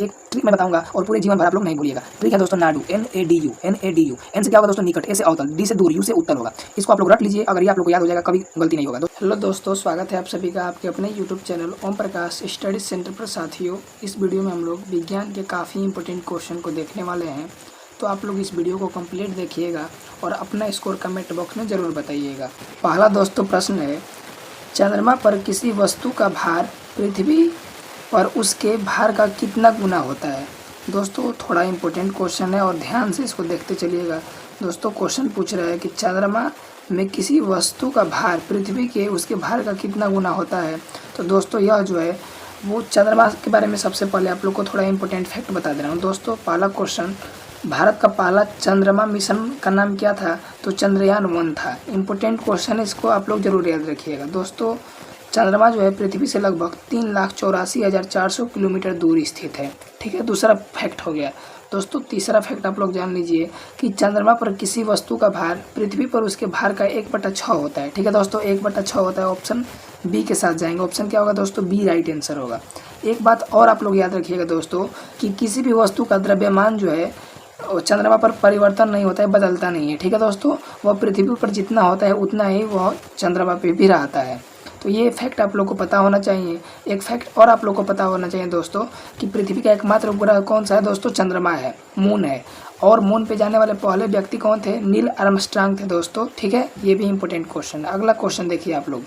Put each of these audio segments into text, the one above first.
एक ट्रिक मैं बताऊंगा और पूरे जीवन भर आप लोग नहीं भूलिएगा। ट्रिक है दोस्तों नाडू, NADU, NADU। एन से क्या होगा दोस्तों निकट, ए से अवतल, डी से दूर, यू से उत्तर होगा। इसको आप लोग रख लीजिए, अगर ये आप लोग को याद हो जाएगा कभी गलती नहीं होगा। हेलो दोस्तों, स्वागत है आप सभी का आपके अपने YouTube channel Om Prakash study centre पर। साथियों, इस वीडियो में हम लोग विज्ञान के काफ़ी इंपॉर्टेंट क्वेश्चन को देखने वाले हैं, तो आप लोग इस वीडियो को कंप्लीट देखिएगा और अपना स्कोर कमेंट बॉक्स में ज़रूर बताइएगा। पहला दोस्तों प्रश्न है, चंद्रमा पर किसी वस्तु का भार पृथ्वी पर उसके भार का कितना गुना होता है। दोस्तों थोड़ा इम्पोर्टेंट क्वेश्चन है और ध्यान से इसको देखते चलिएगा। दोस्तों क्वेश्चन पूछ रहा है कि चंद्रमा में किसी वस्तु का भार पृथ्वी के उसके भार का कितना गुना होता है। तो दोस्तों यह जो है वो चंद्रमा के बारे में सबसे पहले आप लोग को थोड़ा इम्पोर्टेंट फैक्ट बता दे रहा हूँ। दोस्तों पहला क्वेश्चन, भारत का पहला चंद्रमा मिशन का नाम क्या था? तो चंद्रयान-1 था। इम्पोर्टेंट क्वेश्चन है, इसको आप लोग जरूर याद रखिएगा। दोस्तों चंद्रमा जो है पृथ्वी से लगभग 3,84,400 किलोमीटर दूर स्थित है। ठीक है, दूसरा फैक्ट हो गया। दोस्तों तीसरा फैक्ट आप लोग जान लीजिए कि चंद्रमा पर किसी वस्तु का भार पृथ्वी पर उसके भार का 1/6 होता है। ठीक है दोस्तों, 1/6 होता है। ऑप्शन बी के साथ जाएंगे। ऑप्शन क्या होगा दोस्तों? बी राइट आंसर होगा। एक बात और आप लोग याद रखिएगा दोस्तों कि किसी भी वस्तु का द्रव्यमान जो है चंद्रमा पर परिवर्तन नहीं होता है, बदलता नहीं है। ठीक है दोस्तों, वह पृथ्वी पर जितना होता है उतना ही वह चंद्रमा पर भी रहता है। तो ये फैक्ट आप लोग को पता होना चाहिए। एक फैक्ट और आप लोग को पता होना चाहिए दोस्तों कि पृथ्वी का एकमात्र उपग्रह कौन सा है? दोस्तों चंद्रमा है, मून है। और मून पे जाने वाले पहले व्यक्ति कौन थे? नील आर्मस्ट्रांग थे दोस्तों। ठीक है, ये भी इंपॉर्टेंट क्वेश्चन है। अगला क्वेश्चन देखिए आप लोग,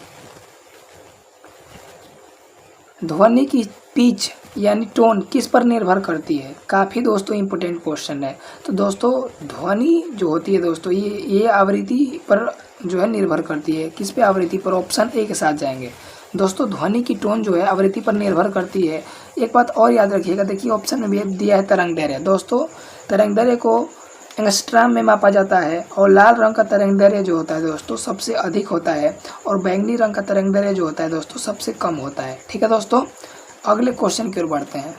ध्वनि की पिच यानी टोन किस पर निर्भर करती है? काफ़ी दोस्तों इंपॉर्टेंट क्वेश्चन है। तो दोस्तों ध्वनि जो होती है दोस्तों ये आवृत्ति पर जो है निर्भर करती है। किस पे? आवृत्ति पर। ऑप्शन ए के साथ जाएंगे। दोस्तों ध्वनि की टोन जो है आवृत्ति पर निर्भर करती है। एक बात और याद रखिएगा, देखिए ऑप्शन में भी दिया है तरंग दैर्घ्य। दोस्तों तरंग दैर्घ्य को एंगस्ट्रॉम में मापा जाता है और लाल रंग का तरंग दैर्घ्य जो होता है दोस्तों सबसे अधिक होता है और बैंगनी रंग का तरंग दैर्घ्य जो होता है दोस्तों सबसे कम होता है। ठीक है दोस्तों, अगले क्वेश्चन की ओर बढ़ते हैं।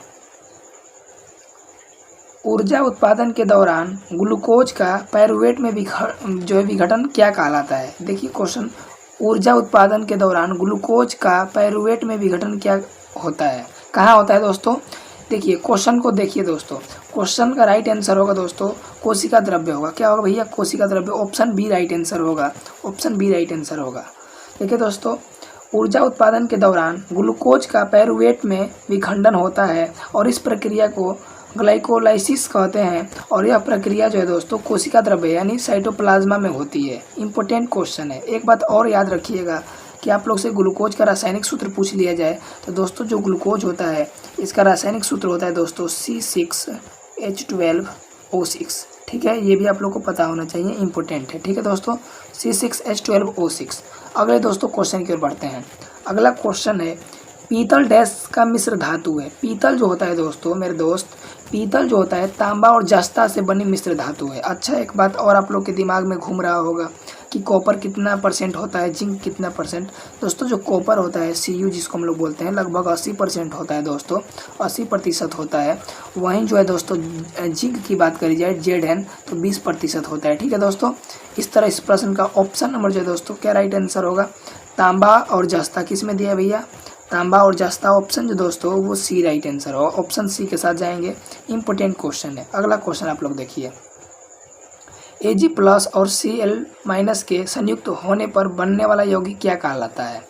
ऊर्जा उत्पादन के दौरान ग्लूकोज का पायरुवेट में विघटन क्या कहलाता है? देखिए क्वेश्चन, ऊर्जा उत्पादन के दौरान ग्लूकोज का पायरुवेट में विघटन क्या होता है, कहाँ होता है दोस्तों? देखिए क्वेश्चन को देखिए दोस्तों, क्वेश्चन का राइट आंसर होगा दोस्तों कोशिका द्रव्य होगा। क्या होगा भैया? कोशिका द्रव्य। ऑप्शन बी राइट आंसर होगा। ऑप्शन बी राइट आंसर होगा। देखिए दोस्तों, ऊर्जा उत्पादन के दौरान ग्लूकोज का पायरुवेट में विखंडन होता है और इस प्रक्रिया को ग्लाइकोलाइसिस कहते हैं और यह प्रक्रिया जो है दोस्तों कोशिका द्रव्य यानी साइटोप्लाज्मा में होती है। इंपॉर्टेंट क्वेश्चन है। एक बात और याद रखिएगा कि आप लोग से ग्लूकोज का रासायनिक सूत्र पूछ लिया जाए तो दोस्तों जो ग्लूकोज होता है इसका रासायनिक सूत्र होता है दोस्तों C6H12O6। ठीक है, ये भी आप लोग को पता होना चाहिए, इंपॉर्टेंट है। ठीक है दोस्तों, C6H12O6। अगले दोस्तों क्वेश्चन की ओर बढ़ते हैं। अगला क्वेश्चन है, पीतल डैश का मिश्र धातु है। पीतल जो होता है दोस्तों मेरे दोस्त, पीतल जो होता है तांबा और जस्ता से बनी मिश्र धातु है। अच्छा, एक बात और आप लोग के दिमाग में घूम रहा होगा कि कॉपर कितना % होता है, जिंक कितना %। दोस्तों जो कॉपर होता है Cu जिसको हम लोग बोलते हैं लगभग 80% होता है दोस्तों, 80% होता है। वहीं जो है दोस्तों जिंक की बात करी जाए Zn तो 20% होता है। ठीक है दोस्तों, इस तरह इस प्रश्न का ऑप्शन नंबर जो है दोस्तों क्या राइट आंसर होगा? तांबा और जस्ता। किस में दिया है भैया? तांबा और जस्ता। ऑप्शन जो दोस्तों वो सी राइट आंसर होगा। ऑप्शन सी के साथ जाएंगे। इंपॉर्टेंट क्वेश्चन है। अगला क्वेश्चन आप लोग देखिए, Ag+ और Cl- के संयुक्त होने पर बनने वाला यौगिक क्या कहलाता है?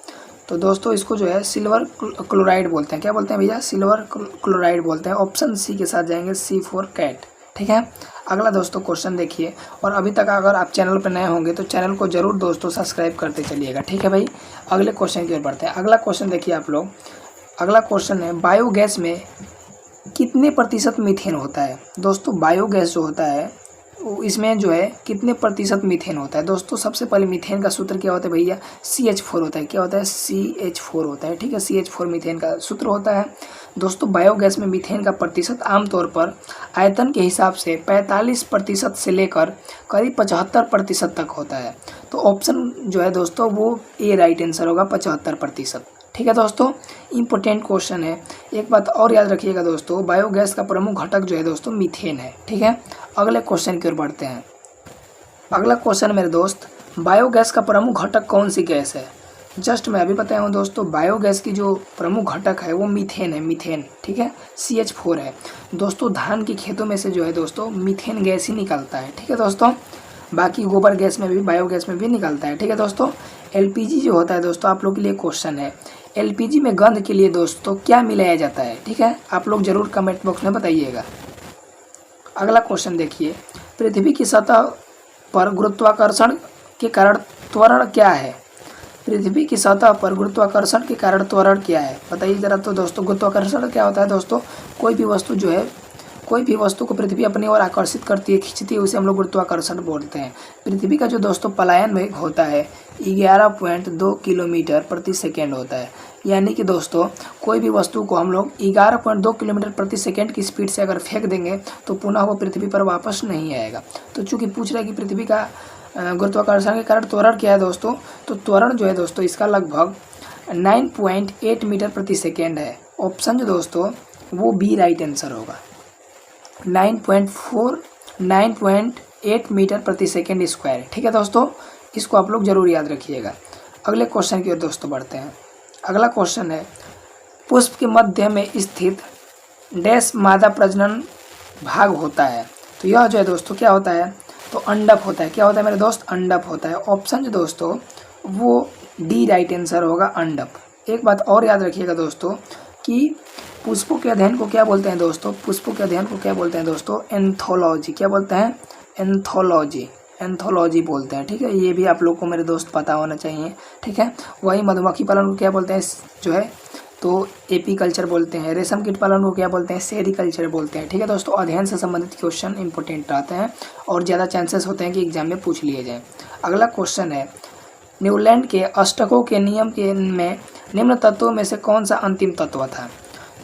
तो दोस्तों इसको जो है सिल्वर क्लोराइड बोलते हैं। क्या बोलते हैं भैया? सिल्वर क्लोराइड बोलते हैं। ऑप्शन सी के साथ जाएंगे, C4 कैट। ठीक है, अगला दोस्तों क्वेश्चन देखिए, और अभी तक अगर आप चैनल पर नए होंगे तो चैनल को जरूर दोस्तों सब्सक्राइब करते चलिएगा। ठीक है भाई, अगले क्वेश्चन की ओर बढ़ते हैं। अगला क्वेश्चन देखिए आप लोग, अगला क्वेश्चन है, बायोगैस में कितने % मीथेन होता है? दोस्तों बायोगैस जो होता है इसमें जो है कितने % मीथेन होता है? दोस्तों सबसे पहले मीथेन का सूत्र क्या होता है भैया? CH4 होता है। क्या होता है? CH4 होता है। ठीक है, CH4 मीथेन का सूत्र होता है। दोस्तों बायोगैस में मीथेन का प्रतिशत आमतौर पर आयतन के हिसाब से 45% से लेकर करीब 75% तक होता है। तो ऑप्शन जो है दोस्तों वो ए राइट आंसर होगा, 75%। ठीक है दोस्तों, इंपॉर्टेंट क्वेश्चन है। एक बात और याद रखिएगा दोस्तों, बायोगैस का प्रमुख घटक जो है दोस्तों मीथेन है। ठीक है, अगले क्वेश्चन की ओर बढ़ते हैं। अगला क्वेश्चन मेरे दोस्त, बायोगैस का प्रमुख घटक कौन सी गैस है? जस्ट मैं अभी बताया हूँ दोस्तों, बायोगैस की जो प्रमुख घटक है वो मीथेन है, मीथेन, ठीक है, CH4 है दोस्तों। धान के खेतों में से जो है दोस्तों मीथेन गैस ही निकलता है, ठीक है दोस्तों। बाकी गोबर गैस में भी, बायोगैस में भी निकलता है, ठीक है दोस्तों। LPG जो होता है दोस्तों, आप लोग के लिए क्वेश्चन है, LPG में गंध के लिए दोस्तों क्या मिलाया जाता है, ठीक है, आप लोग जरूर कमेंट बॉक्स में बताइएगा। अगला क्वेश्चन देखिए, पृथ्वी की सतह पर गुरुत्वाकर्षण के कारण त्वरण क्या है? पृथ्वी की सतह पर गुरुत्वाकर्षण के कारण त्वरण क्या है, बताइए जरा। तो दोस्तों गुरुत्वाकर्षण क्या होता है दोस्तों, कोई भी वस्तु जो है, कोई भी वस्तु को पृथ्वी अपनी ओर आकर्षित करती है, खींचती है, उसे हम लोग गुरुत्वाकर्षण बोलते हैं। पृथ्वी का जो दोस्तों पलायन वेग होता है 11.2 किलोमीटर प्रति सेकेंड होता है। यानी कि दोस्तों कोई भी वस्तु को हम लोग 11.2 किलोमीटर प्रति सेकेंड की स्पीड से अगर फेंक देंगे तो पुनः वो पृथ्वी पर वापस नहीं आएगा। तो चूंकि पूछ रहा है कि पृथ्वी का गुरुत्वाकर्षण के कारण त्वरण क्या है दोस्तों, तो त्वरण जो है दोस्तों इसका लगभग 9.8 मीटर प्रति सेकेंड है। ऑप्शन जो दोस्तों वो बी राइट आंसर होगा। 9.8 मीटर प्रति सेकेंड स्क्वायर, ठीक है दोस्तों, इसको आप लोग जरूर याद रखिएगा। अगले क्वेश्चन की ओर दोस्तों बढ़ते हैं। अगला क्वेश्चन है, पुष्प के मध्य में स्थित डैश मादा प्रजनन भाग होता है। तो यह जो है दोस्तों क्या होता है, तो अंडक होता है। क्या होता है मेरे दोस्त, अंडक होता है। ऑप्शन जो दोस्तों वो डी राइट आंसर होगा, अंडक। एक बात और याद रखिएगा दोस्तों कि पुष्पों के अध्ययन को क्या बोलते हैं दोस्तों, पुष्पों के अध्ययन को क्या बोलते हैं दोस्तों, एंथोलॉजी। क्या बोलते हैं, एंथोलॉजी, एंथोलॉजी बोलते हैं, ठीक है। ये भी आप लोग को मेरे दोस्त पता होना चाहिए, ठीक है। वही मधुमक्खी पालन को क्या बोलते हैं जो है, तो एपीकल्चर बोलते हैं। रेशम कीट पालन को क्या बोलते हैं, सेरिकल्चर बोलते हैं, ठीक है दोस्तों। अध्ययन से संबंधित क्वेश्चन इंपॉर्टेंट रहते हैं और ज़्यादा चांसेस होते हैं कि एग्जाम में पूछ लिए जाएँ। अगला क्वेश्चन है, न्यूलैंड के अष्टकों के नियम के में निम्न तत्वों में से कौन सा अंतिम तत्व था?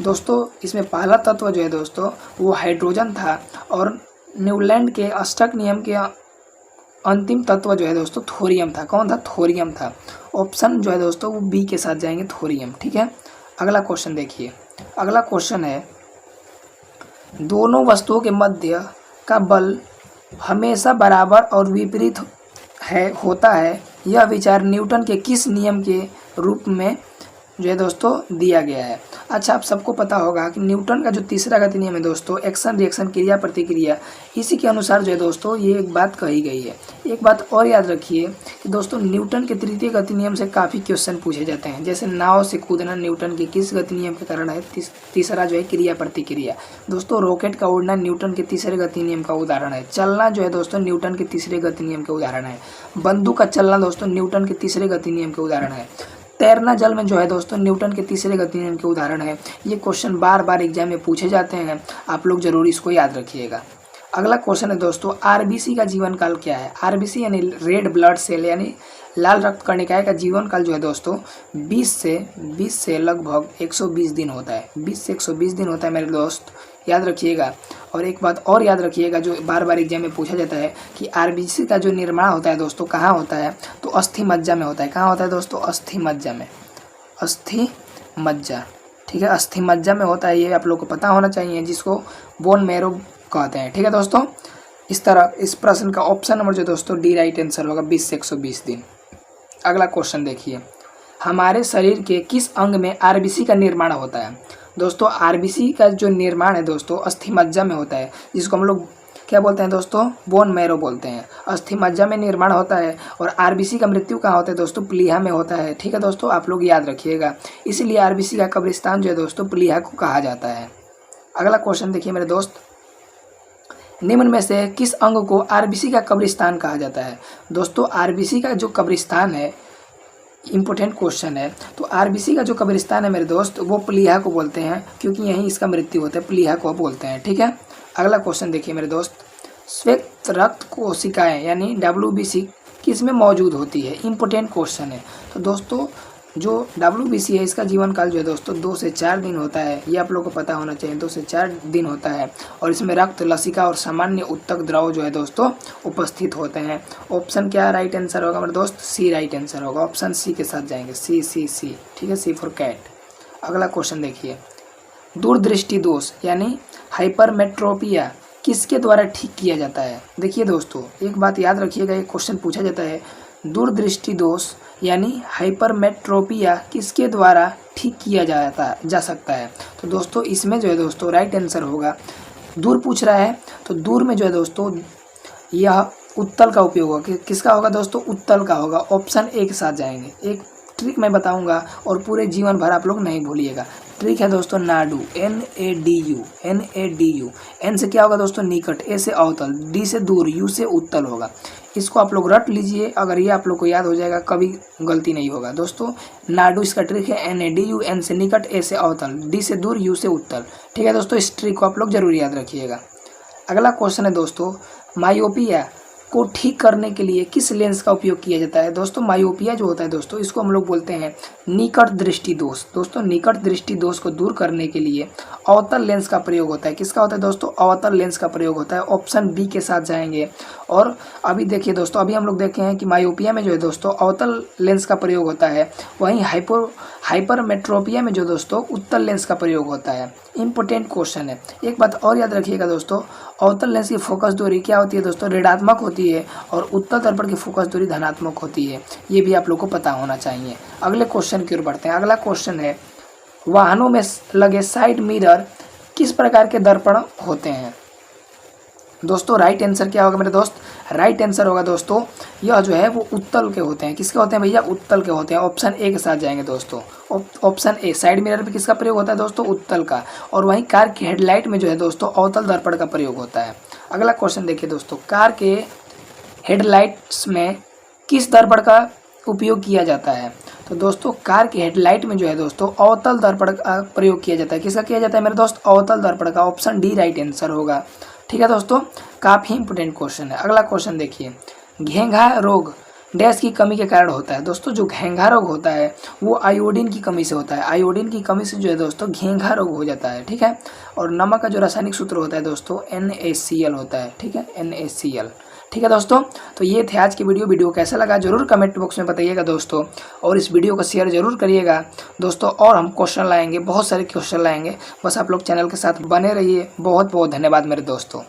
दोस्तों इसमें पहला तत्व जो है दोस्तों वो हाइड्रोजन था, और न्यूलैंड के अष्टक नियम के अंतिम तत्व जो है दोस्तों थोरियम था। कौन था, थोरियम था। ऑप्शन जो है दोस्तों वो बी के साथ जाएंगे, थोरियम, ठीक है। अगला क्वेश्चन देखिए, अगला क्वेश्चन है, दोनों वस्तुओं के मध्य का बल हमेशा बराबर और विपरीत होता है, यह विचार न्यूटन के किस नियम के रूप में जो है दोस्तों दिया गया है? अच्छा, आप सबको पता होगा कि न्यूटन का जो तीसरा गति नियम है दोस्तों, एक्शन रिएक्शन क्रिया प्रतिक्रिया, इसी के अनुसार जो है दोस्तों ये एक बात कही गई है। एक बात और याद रखिए कि दोस्तों न्यूटन के तृतीय गति नियम से काफ़ी क्वेश्चन पूछे जाते हैं। जैसे नाव से कूदना न्यूटन के किस गति नियम के कारण है? तीसरा जो है क्रिया प्रतिक्रिया। दोस्तों रॉकेट का उड़ना न्यूटन के तीसरे गति नियम का उदाहरण है। चलना जो है दोस्तों न्यूटन के तीसरे गति नियम के उदाहरण है। बंदूक का चलना दोस्तों न्यूटन के तीसरे गति नियम के उदाहरण है। तैरना जल में जो है दोस्तों न्यूटन के तीसरे गति नियम के उदाहरण है। ये क्वेश्चन बार बार एग्जाम में पूछे जाते हैं, आप लोग जरूर इसको याद रखिएगा। अगला क्वेश्चन है दोस्तों, आरबीसी का जीवन काल क्या है? आरबीसी यानी रेड ब्लड सेल यानी लाल रक्त कणिकाएं का जीवन काल जो है दोस्तों 20 से लगभग 120 दिन होता है। 20 से 120 दिन होता है मेरे दोस्त, याद रखिएगा। और एक बात और याद रखिएगा जो बार बार एग्जाम में पूछा जाता है कि आरबीसी का जो निर्माण होता है दोस्तों कहाँ होता है? तो अस्थि मज्जा में होता है। कहाँ होता है दोस्तों? अस्थि मज्जा में, अस्थि मज्जा, ठीक है, अस्थि मज्जा में होता है। ये आप लोग को पता होना चाहिए, जिसको बोन मैरो कहते हैं, ठीक है दोस्तों। इस तरह इस प्रश्न का ऑप्शन नंबर जो दोस्तों डी राइट आंसर होगा, 20 से 120 दिन। अगला क्वेश्चन देखिए, हमारे शरीर के किस अंग में आरबीसी का निर्माण होता है? दोस्तों आरबीसी का जो निर्माण है दोस्तों अस्थि मज्जा में होता है, जिसको हम लोग क्या बोलते हैं दोस्तों? बोन मैरो बोलते हैं। अस्थि मज्जा में निर्माण होता है। और आरबीसी का मृत्यु कहाँ होता है दोस्तों? प्लीहा में होता है, ठीक है दोस्तों, आप लोग याद रखिएगा। इसलिए आरबीसी का कब्रिस्तान जो है दोस्तों प्लीहा को कहा जाता है। अगला क्वेश्चन देखिए मेरे दोस्त, निम्न में से किस अंग को आरबीसी का कब्रिस्तान कहा जाता है? दोस्तों आरबीसी का जो कब्रिस्तान है, इंपॉर्टेंट क्वेश्चन है, तो आरबीसी का जो कब्रिस्तान है मेरे दोस्त वो प्लीहा को बोलते हैं, क्योंकि यहीं इसका मृत्यु होता है, प्लीहा को बोलते हैं, ठीक है। अगला क्वेश्चन देखिए मेरे दोस्त, श्वेत रक्त कोशिकाएं यानी WBC किस में मौजूद होती है? इंपॉर्टेंट क्वेश्चन है। तो दोस्तों जो WBC है इसका जीवन काल जो है दोस्तों 2 से 4 दिन होता है। ये आप लोगों को पता होना चाहिए, 2 से 4 दिन होता है। और इसमें रक्त, लसिका और सामान्य उत्तक द्रव जो है दोस्तों उपस्थित होते हैं। ऑप्शन क्या राइट आंसर होगा मेरे दोस्त? सी राइट आंसर होगा। ऑप्शन सी के साथ जाएंगे, सी, ठीक है, सी फॉर कैट। अगला क्वेश्चन देखिए, दूरदृष्टि दोष यानी हाइपरमेट्रोपिया किसके द्वारा ठीक किया जाता है? देखिए दोस्तों एक बात याद रखिएगा, एक क्वेश्चन पूछा जाता है दूरदृष्टि दोष यानी हाइपरमेट्रोपिया किसके द्वारा ठीक किया जा सकता है? तो दोस्तों इसमें जो है दोस्तों राइट आंसर होगा, दूर पूछ रहा है तो दूर में जो है दोस्तों यह उत्तल का उपयोग होगा। किसका होगा दोस्तों? उत्तल का होगा। ऑप्शन ए के साथ जाएंगे। एक ट्रिक मैं बताऊंगा और पूरे जीवन भर आप लोग नहीं भूलिएगा। ट्रिक है दोस्तों नाडू, NADU, NADU। एन से क्या होगा दोस्तों? निकट, ए से अवतल, डी से दूर, यू से उत्तल होगा। इसको आप लोग रट लीजिए, अगर ये आप लोग को याद हो जाएगा कभी गलती नहीं होगा दोस्तों। नाडू इसका ट्रिक है NADU, एन से निकट, ए से अवतल, डी से दूर, यू से उत्तल। ठीक है दोस्तों, इस ट्रिक को आप लोग जरूर याद रखिएगा। अगला क्वेश्चन है दोस्तों, मायोपिया को ठीक करने के लिए किस लेंस का उपयोग किया जाता है? दोस्तों मायोपिया जो होता है दोस्तों, इसको हम लोग बोलते हैं निकट दृष्टि दोष। दोस्तों निकट दृष्टि दोष को दूर करने के लिए अवतल लेंस का प्रयोग होता है। किसका होता है दोस्तों? अवतल लेंस का प्रयोग होता है। ऑप्शन बी के साथ जाएंगे। और अभी देखिए दोस्तों, अभी हम लोग देखे हैं कि मायोपिया में जो है दोस्तों अवतल लेंस का प्रयोग होता है, वहीं हाइपरमेट्रोपिया में जो दोस्तों उत्तल लेंस का प्रयोग होता है। इंपॉर्टेंट क्वेश्चन है। एक बात और याद रखिएगा दोस्तों, अवतल लेंस की फोकस दूरी क्या होती है दोस्तों? ऋणात्मक होती है और उत्तल दर्पण की फोकस दूरी धनात्मक होती है। ये भी आप लोग को पता होना चाहिए। अगले क्वेश्चन की ओर बढ़ते हैं। अगला क्वेश्चन है, वाहनों में लगे साइड मिरर किस प्रकार के दर्पण होते हैं? दोस्तों राइट आंसर क्या होगा मेरे दोस्त? राइट आंसर होगा दोस्तों, यह जो है वो उत्तल के होते हैं। किसके होते हैं भैया? उत्तल के होते हैं। ऑप्शन ए के साथ जाएंगे दोस्तों। ऑप्शन ए, साइड मिरर पे किसका प्रयोग होता है दोस्तों? उत्तल का। और वहीं कार की हेडलाइट में जो है दोस्तों अवतल दर्पण का प्रयोग होता है। अगला क्वेश्चन देखिए दोस्तों, कार के हेडलाइट्स में किस दर्पण का उपयोग किया जाता है? तो दोस्तों कार की हेडलाइट में जो है दोस्तों अवतल दर्पण का प्रयोग किया जाता है। किसका किया जाता है मेरे दोस्त? अवतल दर्पण का। ऑप्शन डी राइट आंसर होगा। ठीक है दोस्तों, काफी इंपोर्टेंट क्वेश्चन है। अगला क्वेश्चन देखिए, घेंघा रोग डैश की कमी के कारण होता है? दोस्तों जो घेंघा रोग होता है वो आयोडीन की कमी से होता है। आयोडीन की कमी से जो है दोस्तों घेंघा रोग हो जाता है। ठीक है, और नमक का जो रासायनिक सूत्र होता है दोस्तों NaCl होता है। ठीक है, NaCl। ठीक है दोस्तों, तो ये थे आज की वीडियो कैसा लगा जरूर कमेंट बॉक्स में बताइएगा दोस्तों, और इस वीडियो को शेयर जरूर करिएगा दोस्तों। और हम क्वेश्चन लाएंगे, बहुत सारे क्वेश्चन लाएंगे, बस आप लोग चैनल के साथ बने रहिए। बहुत बहुत धन्यवाद मेरे दोस्तों।